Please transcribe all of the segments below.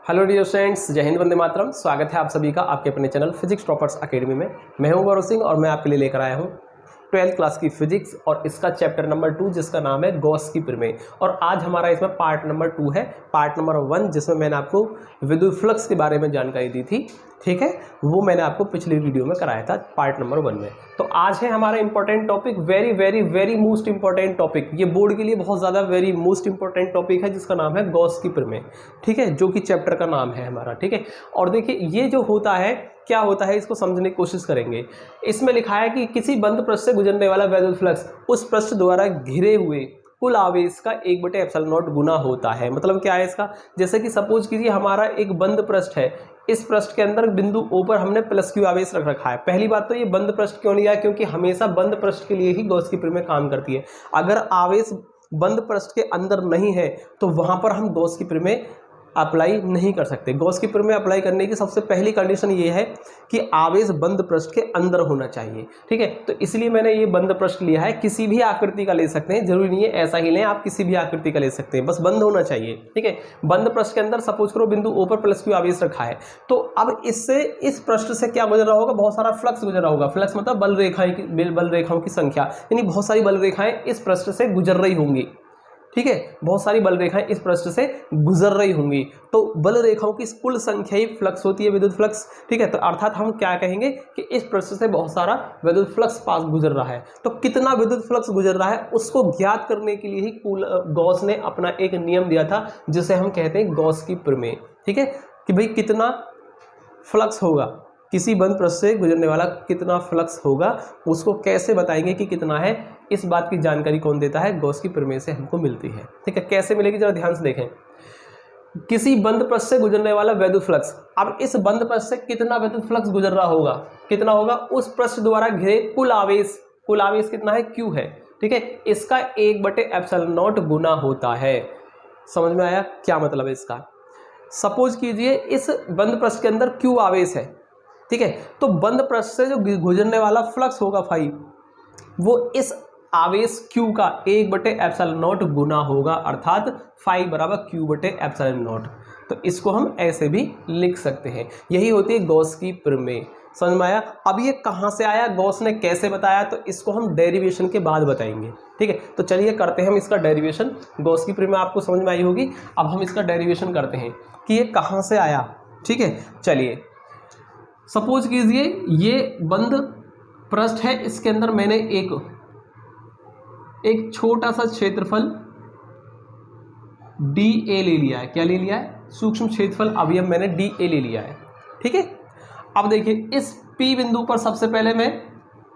Hello dear students, जय हिंद, वंदे मातरम। स्वागत है आप सभी का आपके अपने चैनल फिजिक्स टॉपर्स अकेडमी में। मैं हूं गौरव सिंह और मैं आपके लिए लेकर आया हूं 12th क्लास की फिजिक्स और इसका चैप्टर नंबर 2 जिसका नाम है गॉस की प्रमेय। और आज हमारा इसमें पार्ट नंबर 2 है। पार्ट नंबर 1 जिसमें मैंने आपको विद्युत फ्लक्स के बारे में जानकारी दी थी, ठीक है, वो मैंने आपको पिछली वीडियो में कराया था पार्ट नंबर 1 में। तो आज है हमारा important topic, very very very most important topic, ये बोर्ड के लिए बहुत ज़्यादा वेरी मोस्ट इंपॉर्टेंट टॉपिक है जिसका नाम है गॉस की प्रमेय, ठीक है, जो कि चैप्टर का नाम है हमारा, ठीक है। और देखिए ये जो होता है, क्या होता है, इसको समझने की कोशिश करेंगे। इसमें लिखा है कि किसी बंद पृष्ठ से गुजरने वाला विद्युत फ्लक्स उस पृष्ठ द्वारा घिरे हुए कुल आवेश का 1/ε0 गुना होता है। मतलब क्या है इसका, जैसे कि सपोज कीजिए हमारा एक बंद पृष्ठ है, इस पृष्ठ के अंदर बिंदु O पर हमने प्लस क्यू आवेश रख रखा है। पहली बात तो ये बंद पृष्ठ क्यों लिया है, क्योंकि हमेशा बंद पृष्ठ के लिए ही गॉस की प्रमेय काम करती है। अगर आवेश बंद पृष्ठ के अंदर नहीं है तो वहां पर हम गॉस की प्रमेय अप्लाई नहीं कर सकते। गॉस की प्रमेय अप्लाई करने की सबसे पहली कंडीशन ये है कि आवेश बंद पृष्ठ के अंदर होना चाहिए, ठीक है। तो इसलिए मैंने ये बंद पृष्ठ लिया है। किसी भी आकृति का ले सकते हैं, जरूरी नहीं है ऐसा ही लें, आप किसी भी आकृति का ले सकते हैं, बस बंद होना चाहिए, ठीक है। बंद पृष्ठ के अंदर सपोज करो बिंदु O पर प्लस क्यू आवेश रखा है, तो अब इससे इस पृष्ठ से क्या गुजर रहा होगा, बहुत सारा फ्लक्स गुजर रहा होगा। फ्लक्स मतलब बल रेखाओं की संख्या, यानी बहुत सारी बल रेखाएं इस पृष्ठ से गुजर रही होंगी, ठीक है। बहुत सारी बल रेखाएं इस पृष्ठ से गुजर रही होंगी, तो बल रेखाओं की कुल संख्या ही फ्लक्स होती है, विद्युत फ्लक्स, ठीक है। तो अर्थात हम क्या कहेंगे कि इस पृष्ठ से बहुत सारा विद्युत फ्लक्स पास गुजर रहा है। तो कितना विद्युत फ्लक्स गुजर रहा है उसको ज्ञात करने के लिए ही गॉस ने अपना एक नियम दिया था जिसे हम कहते हैं गॉस की प्रमेय, ठीक है। कि भाई कितना फ्लक्स होगा, किसी बंद पृष्ठ से गुजरने वाला कितना फ्लक्स होगा, उसको कैसे बताएंगे कि कितना है, इस बात की जानकारी कौन देता है, गॉस की प्रमेय से हमको मिलती है, ठीक है। कैसे मिलेगी जरा ध्यान से देखें। किसी बंद पृष्ठ से गुजरने वाला विद्युत फ्लक्स, अब इस बंद पृष्ठ से कितना विद्युत फ्लक्स गुजर रहा होगा, कितना होगा, उस पृष्ठ द्वारा घिरे कुल आवेश कितना है, Q है, ठीक है। इसका 1/ε0 गुना होता है। समझ में आया क्या मतलब है इसका। सपोज कीजिए इस बंद पृष्ठ के अंदर Q आवेश है, ठीक है। तो बंद पृष्ठ से जो गुजरने वाला फ्लक्स होगा फाई, वो इस आवेश Q का 1/ε0 गुना होगा, अर्थात फाई बराबर Q/ε0। तो इसको हम ऐसे भी लिख सकते हैं। यही होती है गॉस की प्रमेय। समझ में आया। अब ये कहाँ से आया, गॉस ने कैसे बताया, तो इसको हम डेरिवेशन के बाद बताएंगे, ठीक है। तो चलिए करते हैं हम इसका डेरिवेशन। गॉस की प्रमेय आपको समझ में आई होगी, अब हम इसका डेरिवेशन करते हैं कि ये कहाँ से आया, ठीक है। चलिए सपोज कीजिए ये बंद पृष्ठ है, इसके अंदर मैंने एक छोटा सा क्षेत्रफल dA ले लिया है। क्या ले लिया है, सूक्ष्म क्षेत्रफल अवयव मैंने dA ले लिया है, ठीक है। अब देखिए इस P बिंदु पर सबसे पहले मैं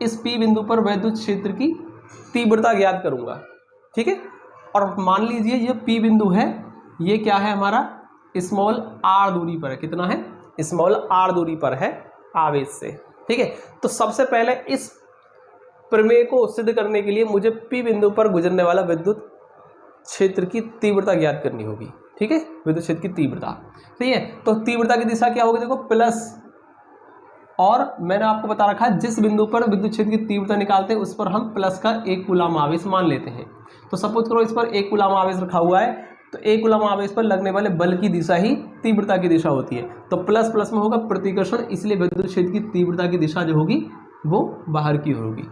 इस P बिंदु पर विद्युत क्षेत्र की तीव्रता ज्ञात करूंगा, ठीक है। और मान लीजिए ये P बिंदु है, ये क्या है हमारा, स्मॉल r दूरी पर है। कितना है, स्मॉल r दूरी पर है आवेश से, ठीक है। तो सबसे पहले इस प्रमेय को सिद्ध करने के लिए मुझे P बिंदु पर गुजरने वाला विद्युत क्षेत्र की तीव्रता ज्ञात करनी होगी, ठीक है। विद्युत क्षेत्र की तीव्रता, ठीक है। तो तीव्रता की दिशा क्या होगी, देखो प्लस, और मैंने आपको बता रखा है जिस बिंदु पर विद्युत क्षेत्र की तीव्रता निकालते हैं उस पर हम प्लस का 1 कूलम आवेश मान लेते हैं। तो सपोज करो इस पर 1 कूलम आवेश रखा हुआ है, तो 1 कूलम आवेश पर लगने वाले बल की दिशा ही तीव्रता की दिशा होती है। तो प्लस प्लस में होगा प्रतिकर्षण, इसलिए विद्युत क्षेत्र की तीव्रता की दिशा जो होगी वो बाहर की होगी,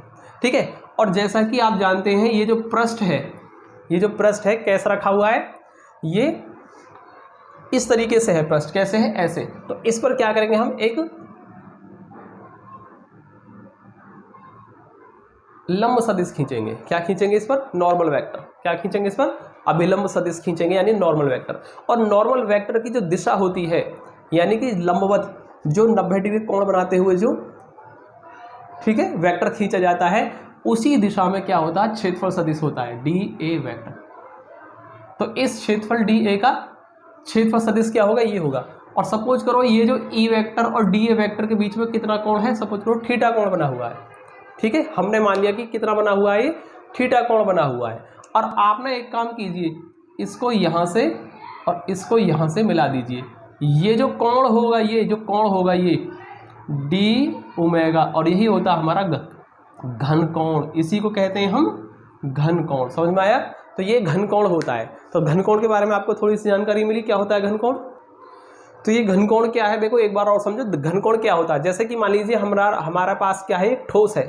ठीक है। और जैसा कि आप जानते हैं ये जो पृष्ठ है कैसा रखा हुआ है, ये इस तरीके से है पृष्ठ, कैसे है, ऐसे। तो इस पर क्या करेंगे, हम एक लंब सदिश खींचेंगे। क्या खींचेंगे इस पर, नॉर्मल वेक्टर। क्या खींचेंगे इस पर, अभिलंब सदिश खींचेंगे, यानी नॉर्मल वेक्टर। और नॉर्मल वेक्टर की जो दिशा होती है, यानी कि लंबवत जो 90 डिग्री कोण बनाते हुए जो, ठीक है, वेक्टर खींचा जाता है, उसी दिशा में क्या होता है, क्षेत्रफल सदिश होता है, dA वेक्टर। तो इस क्षेत्रफल dA का क्षेत्रफल सदिश क्या होगा, ये होगा। और सपोज करो ये जो E वेक्टर और dA वेक्टर के बीच में कितना कोण है, सपोज करो थीटा कोण बना हुआ है, ठीक है। हमने मान लिया कि कितना बना हुआ है, ये थीटा कोण बना हुआ है। और आप ना एक काम कीजिए, इसको यहाँ से और इसको यहाँ से मिला दीजिए। ये जो कोण होगा, ये d और यही होता है हमारा घन कोण। इसी को कहते हैं हम घन कोण। समझ में आया। तो ये घन कोण होता है। तो घन कोण के बारे में आपको थोड़ी सी जानकारी मिली, क्या होता है घन कोण। तो ये घनकोण क्या है, देखो एक बार और समझो घनकोण क्या होता है। जैसे कि मान लीजिए हमारा पास क्या है, एक ठोस है,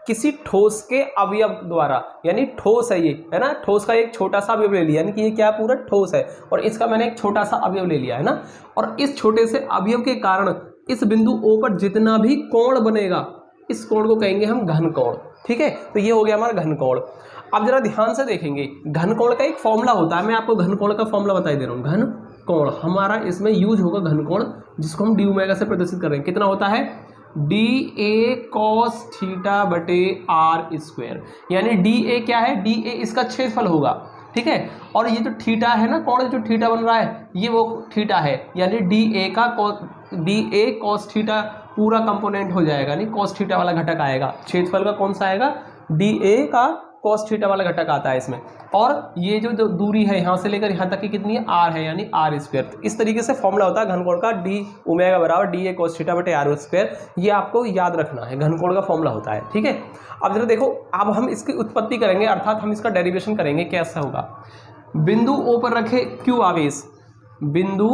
किसी ठोस के अवयव द्वारा, यानी ठोस है ये, है ना, ठोस का एक छोटा सा अवयव ले लिया, यानी कि ये क्या पूरा ठोस है और इसका मैंने एक छोटा सा अवयव ले लिया, है ना, और इस छोटे से अवयव के कारण इस बिंदु O पर जितना भी कोण बनेगा इस कोण को कहेंगे हम घनकोण। ठीक है, तो ये हो गया हमारा घनकोण। अब जरा ध्यान से देखेंगे, घनकोण का एक फॉर्मूला होता है, मैं आपको घनकोण का फॉर्मूला बता दे रहा हूँ। घनकोण हमारा इसमें यूज होगा घनकोण, जिसको हम डी ओमेगा से प्रदर्शित कर रहे हैं। कितना होता है, डी ए कॉस थीटा बटे आर स्क्वायर, यानी डी ए क्या है, डी ए इसका क्षेत्रफल होगा। ठीक है, और ये जो थीटा है ना, कोण जो थीटा बन रहा है ये वो थीटा है, यानी डी ए कॉस थीटा पूरा कंपोनेंट हो जाएगा, नहीं कॉस थीटा वाला घटक आएगा। क्षेत्रफल का कौन सा आएगा, डी ए का कॉस थीटा वाला घटक आता है इसमें। और ये जो दूरी है यहाँ से लेकर यहाँ तक की कितनी है, आर है, यानी आर स्क्वायर। तो इस तरीके से फॉर्मूला होता है घनकोण का, डी ओमेगा बराबर डी ए कॉस थीटा बटे आर स्क्वायर। ये आपको याद रखना है, घनकोण का फॉर्मूला होता है। ठीक है, अब जरा देखो, अब हम इसकी उत्पत्ति करेंगे, अर्थात हम इसका डेरिवेशन करेंगे। कैसा होगा, बिंदु ओ पर रखे क्यू आवेश, बिंदु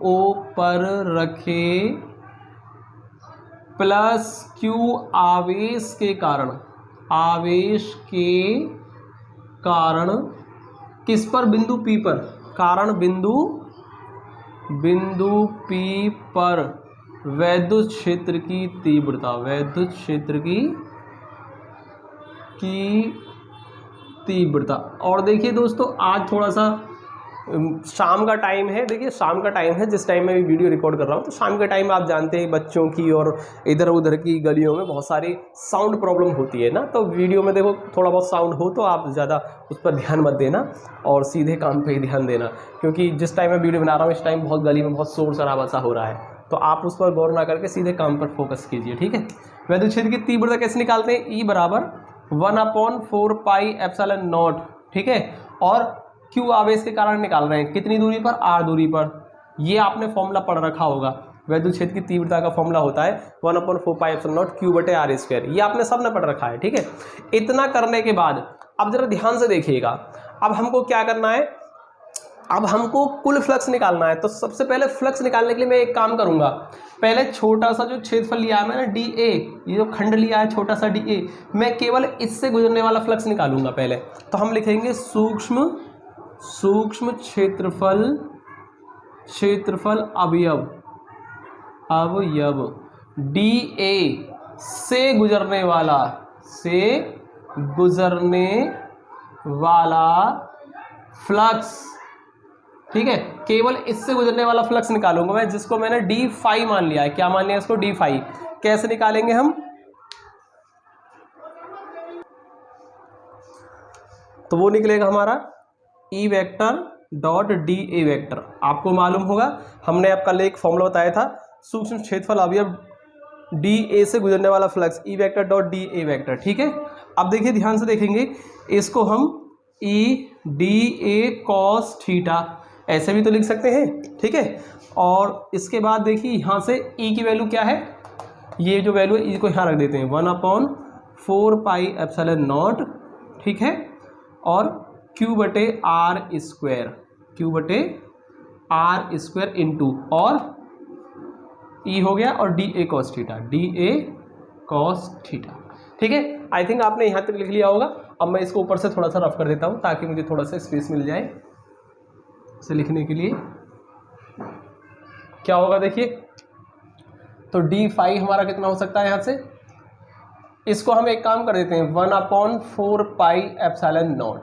ओ पर रखे प्लस क्यू आवेश के कारण किस पर, बिंदु P पर, कारण बिंदु P पर वैद्युत क्षेत्र की तीव्रता। और देखिए दोस्तों, आज थोड़ा सा शाम का टाइम है, देखिए शाम का टाइम है जिस टाइम मैं वीडियो रिकॉर्ड कर रहा हूँ। तो शाम के टाइम आप जानते हैं बच्चों की और इधर उधर की गलियों में बहुत सारी साउंड प्रॉब्लम होती है ना, तो वीडियो में देखो थोड़ा बहुत साउंड हो तो आप ज़्यादा उस पर ध्यान मत देना और सीधे काम पे ही ध्यान देना, क्योंकि जिस टाइम मैं वीडियो बना रहा हूँ इस टाइम बहुत गली में बहुत शोर शराबा सा हो रहा है, तो आप उस पर गौर ना करके सीधे काम पर फोकस कीजिए। ठीक है, वैद्युत क्षेत्र की तीव्रता कैसे निकालते हैं, E बराबर 1/4 पाई एप्सिलॉन नॉट। ठीक है, और क्यू आवेश के कारण निकाल रहे हैं, कितनी दूरी पर, आर दूरी पर। ये आपने फॉर्मूला पढ़ रखा होगा, वैद्युत क्षेत्र की तीव्रता का फॉर्मूला होता है 1/4 पाई एप्सिलॉन नॉट क्यू बटे आर स्क्वायर। ये आपने सबने पढ़ रखा है। ठीक है, इतना करने के बाद अब जरा ध्यान से देखिएगा, अब हमको क्या करना है, अब हमको कुल फ्लक्स निकालना है। तो सबसे पहले फ्लक्स निकालने के लिए मैं एक काम करूंगा, पहले छोटा सा जो क्षेत्रफल लिया है मैंने डी ए, ये जो खंड लिया है छोटा सा डी ए, मैं केवल इससे गुजरने वाला फ्लक्स निकालूंगा पहले। तो हम लिखेंगे सूक्ष्म क्षेत्रफल अवयव डी ए से गुजरने वाला फ्लक्स। ठीक है, केवल इससे गुजरने वाला फ्लक्स निकालूंगा मैं, जिसको मैंने डी फाई मान लिया है। क्या मान लिया इसको, डी फाई। कैसे निकालेंगे हम, तो वो निकलेगा हमारा E vector dot D A vector. आपको मालूम होगा, हमने आपका एक फॉर्मूला बताया था, सूक्ष्म क्षेत्रफल अवयव डी ए से गुजरने वाला flux E vector dot D A vector. ठीक है, अब देखिए ध्यान से देखेंगे, इसको हम E D A cos theta ऐसे भी तो लिख सकते हैं। ठीक है, और इसके बाद देखिए यहाँ से ई की वैल्यू क्या है, ये जो वैल्यू है ई को यहाँ रख देते हैं 1/4 पाई एप्सिलॉन नॉट। ठीक है, और क्यू बटे आर स्क्वायर इंटू, और ई हो गया, और डी ए कॉस थीटा। ठीक है, आई थिंक आपने यहाँ तक लिख लिया होगा। अब मैं इसको ऊपर से थोड़ा सा रफ कर देता हूँ ताकि मुझे थोड़ा सा स्पेस मिल जाए इसे लिखने के लिए। क्या होगा देखिए, तो डी फाई हमारा कितना हो सकता है, यहाँ से इसको हम एक काम कर देते हैं 1/4 पाई एप्सिलॉन नॉट।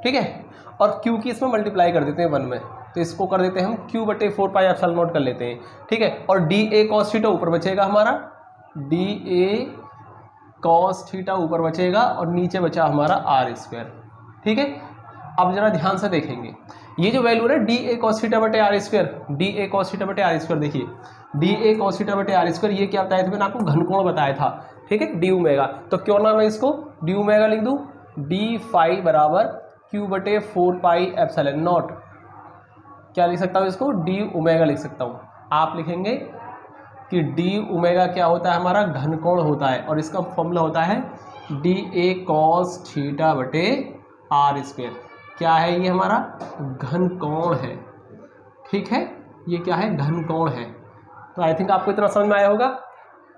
ठीक है, और क्यू की इसमें मल्टीप्लाई कर देते हैं 1 में, तो इसको कर देते हैं हम क्यू बटे 4 पाई एप्सिलॉन नॉट कर लेते हैं। ठीक है, और डी ए कॉस थीटा ऊपर बचेगा हमारा, डी ए कॉस थीटा ऊपर बचेगा, और नीचे बचा हमारा आर स्क्वायर। ठीक है, अब जरा ध्यान से देखेंगे, ये जो वैल्यू है डी ए कॉस थीटा बटे R square, D A cos theta बटे आर स्क्वायर, देखिए डी ए कॉस थीटा बटे आर स्क्वायर, ये क्या बताया था मैंने आपको, घनकोण बताया था। ठीक है, डी ओमेगा, तो क्यों ना मैं इसको डी ओमेगा लिख दूं, डी फाई बराबर क्यू बटे 4 पाई एप्सिलॉन नॉट। क्या लिख सकता हूँ इसको, डी ओमेगा लिख सकता हूँ। आप लिखेंगे कि डी ओमेगा क्या होता है, हमारा घनकोण होता है, और इसका फॉर्मूला होता है डी ए कॉस थीटा बटे आर स्क्वायर। क्या है ये, हमारा घनकोण है। ठीक है, ये क्या है, घनकोण है। तो आई थिंक आपको इतना समझ में आया होगा।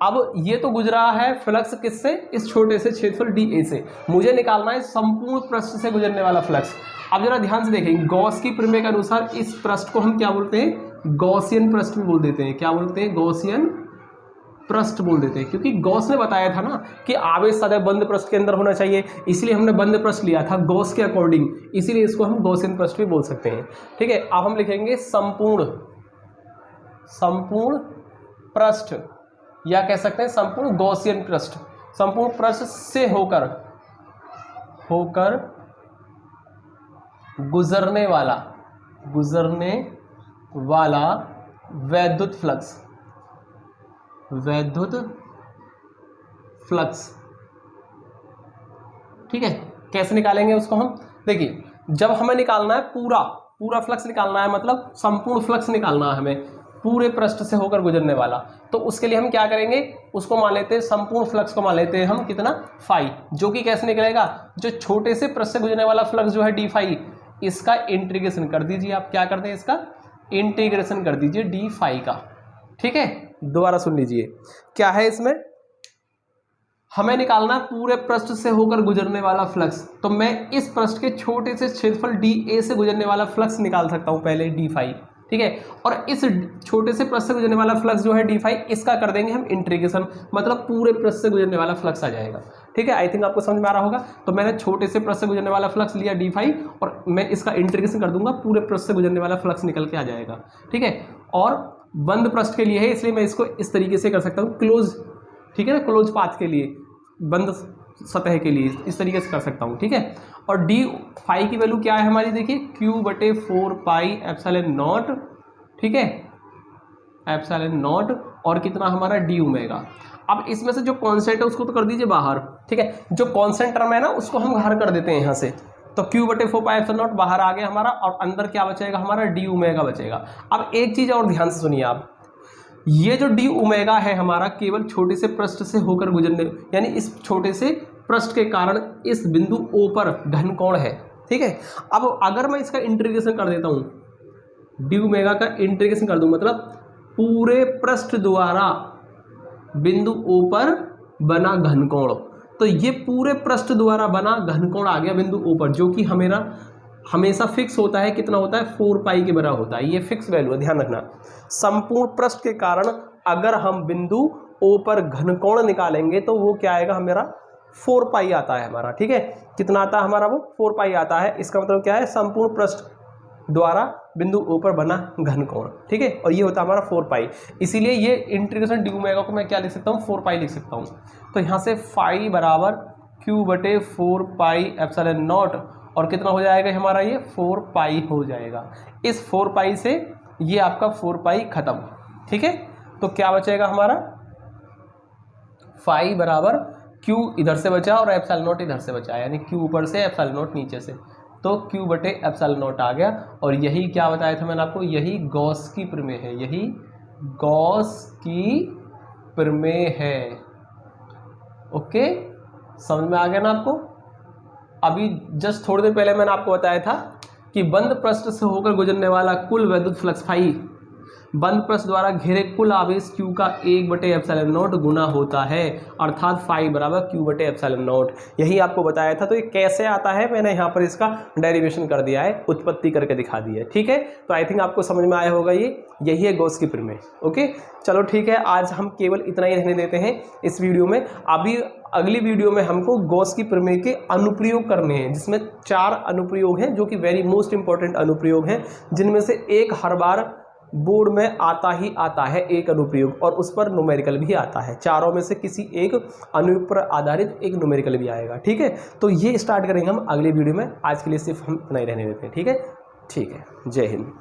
अब ये तो गुजरा है फ्लक्स किससे, इस छोटे से क्षेत्रफल dA से, मुझे निकालना है संपूर्ण पृष्ठ से गुजरने वाला फ्लक्स। अब जरा ध्यान से देखें, गॉस की प्रमेय के अनुसार इस पृष्ठ को हम क्या बोलते हैं, गॉसियन पृष्ठ भी बोल देते हैं। क्या बोलते हैं, गॉसियन पृष्ठ बोल देते हैं, क्योंकि गॉस ने बताया था ना कि आवेश सदैव बंद पृष्ठ के अंदर होना चाहिए, इसलिए हमने बंद पृष्ठ लिया था गॉस के अकॉर्डिंग, इसीलिए इसको हम गॉसियन पृष्ठ भी बोल सकते हैं। ठीक है, अब हम लिखेंगे संपूर्ण पृष्ठ, या कह सकते हैं संपूर्ण गॉसियन पृष्ठ, संपूर्ण पृष्ठ से होकर गुजरने वाला वैद्युत फ्लक्स। ठीक है, कैसे निकालेंगे उसको हम, देखिए जब हमें निकालना है पूरा फ्लक्स निकालना है, मतलब संपूर्ण फ्लक्स निकालना है हमें, पूरे पृष्ठ से होकर गुजरने वाला, तो उसके लिए हम क्या करेंगे, उसको मान लेते हैं, संपूर्ण फ्लक्स को मान लेते हैं हम कितना, फाई, जो कि कैसे निकलेगा, जो छोटे से पृष्ठ से गुजरने वाला फ्लक्स जो है डी फाई, इसका इंटीग्रेशन कर दीजिए। आप क्या करते हैं, इसका इंटीग्रेशन कर दीजिए डी फाई का। ठीक है, दोबारा सुन लीजिए, क्या है इसमें, हमें निकालना पूरे पृष्ठ से होकर गुजरने वाला फ्लक्स, तो मैं इस पृष्ठ के छोटे से क्षेत्रफल dA से गुजरने वाला फ्लक्स निकाल सकता हूं पहले डी फाई। ठीक है, और इस छोटे से पृष्ठ से गुजरने वाला फ्लक्स जो है डी फाई, इसका कर देंगे हम इंटीग्रेशन, मतलब पूरे पृष्ठ से गुजरने वाला फ्लक्स आ जाएगा। ठीक है, आई थिंक आपको समझ में आ रहा होगा। तो मैंने छोटे से पृष्ठ से गुजरने वाला फ्लक्स लिया डी फाई, और मैं इसका इंटीग्रेशन कर दूंगा, पूरे पृष्ठ से गुजरने वाला फ्लक्स निकल के आ जाएगा। ठीक है, और बंद पृष्ठ के लिए है, इसलिए मैं इसको इस तरीके से कर सकता हूँ, क्लोज, ठीक है ना, क्लोज पाथ के लिए, बंद सतह के लिए इस तरीके से कर सकता हूँ। ठीक है, और डी फाई की वैल्यू क्या है हमारी, देखिए Q/4 पाई एप्सिलॉन नॉट। ठीक है, एप्सिलॉन नॉट, और कितना हमारा डी ओमेगा। अब इसमें से जो कॉन्स्टेंट है उसको तो कर दीजिए बाहर। ठीक है, जो कॉन्स्टेंट टर्म है ना उसको हम बाहर कर देते हैं यहाँ से, तो Q/4 पाई एप्सिलॉन नॉट बाहर आ गया हमारा, और अंदर क्या बचेगा हमारा, डी ओमेगा बचेगा। अब एक चीज और ध्यान से सुनिए आप, ये जो डी ओमेगा है हमारा केवल छोटे से पृष्ठ से होकर गुजरने, यानी इस छोटे से पृष्ठ के कारण इस बिंदु O पर घनकोण है। ठीक है, अब अगर मैं इसका इंटीग्रेशन कर देता हूँ, डी ओमेगा का इंटीग्रेशन कर दूं, मतलब पूरे पृष्ठ द्वारा बिंदु O पर बना घनकोण, तो ये पूरे पृष्ठ द्वारा बना घनकोण आ गया बिंदु O पर, जो कि हमेशा फिक्स होता है, कितना होता है, 4 पाई के बराबर होता है, ये फिक्स वैल्यू है, ध्यान रखना। संपूर्ण पृष्ठ के कारण अगर हम बिंदु O पर घनकोण निकालेंगे तो वो क्या आएगा, हमारा 4 पाई आता है हमारा। ठीक है, कितना आता है हमारा, वो 4 पाई आता है। इसका मतलब क्या है, संपूर्ण पृष्ठ द्वारा बिंदु O पर बना घनकोण। ठीक है, और ये होता है हमारा 4 पाई, इसीलिए ये इंटीग्रेशन डी ओमेगा को मैं क्या लिख सकता हूँ, 4 पाई लिख सकता हूँ। तो यहाँ से फाई बराबर Q/4 पाई एप्सिलॉन नॉट, और कितना हो जाएगा हमारा, ये 4 पाई हो जाएगा। इस 4 पाई से ये आपका 4 पाई खत्म। ठीक है, तो क्या बचेगा हमारा, फाई बराबर Q इधर से बचा और एप्सिलॉन नॉट इधर से बचा, यानी Q ऊपर से एप्सिलॉन नॉट नीचे से, तो Q/एप्सिलॉन नॉट आ गया। और यही क्या बताया था मैंने आपको, यही गॉस की प्रमेय है, यही गॉस की प्रमेय है। ओके, समझ में आ गया ना आपको। अभी जस्ट थोड़ी देर पहले मैंने आपको बताया था कि बंद पृष्ठ से होकर गुजरने वाला कुल वैद्युत फ्लक्स फाई बंद पृष्ठ द्वारा घेरे कुल आवेश Q का 1/एप्सिलॉन नॉट गुना होता है, अर्थात फाई बराबर Q/एप्सिलॉन नॉट। यही आपको बताया था। तो ये कैसे आता है, मैंने यहाँ पर इसका डेरिवेशन कर दिया है, उत्पत्ति करके दिखा दी है। ठीक है, तो आई थिंक आपको समझ में आया होगा, यही है गॉस की प्रमेय। ओके, चलो ठीक है, आज हम केवल इतना ही रहने देते हैं इस वीडियो में। अभी अगली वीडियो में हमको गॉस की प्रमेय के अनुप्रयोग करने हैं, जिसमें 4 अनुप्रयोग हैं, जो कि वेरी मोस्ट इंपॉर्टेंट अनुप्रयोग हैं, जिनमें से एक हर बार बोर्ड में आता ही आता है, एक अनुप्रयोग, और उस पर न्यूमेरिकल भी आता है। चारों में से किसी एक अनुप्रयोग पर आधारित एक न्यूमेरिकल भी आएगा। ठीक है, तो ये स्टार्ट करेंगे हम अगले वीडियो में। आज के लिए सिर्फ हम इतना ही रहने देते हैं। ठीक है, जय हिंद।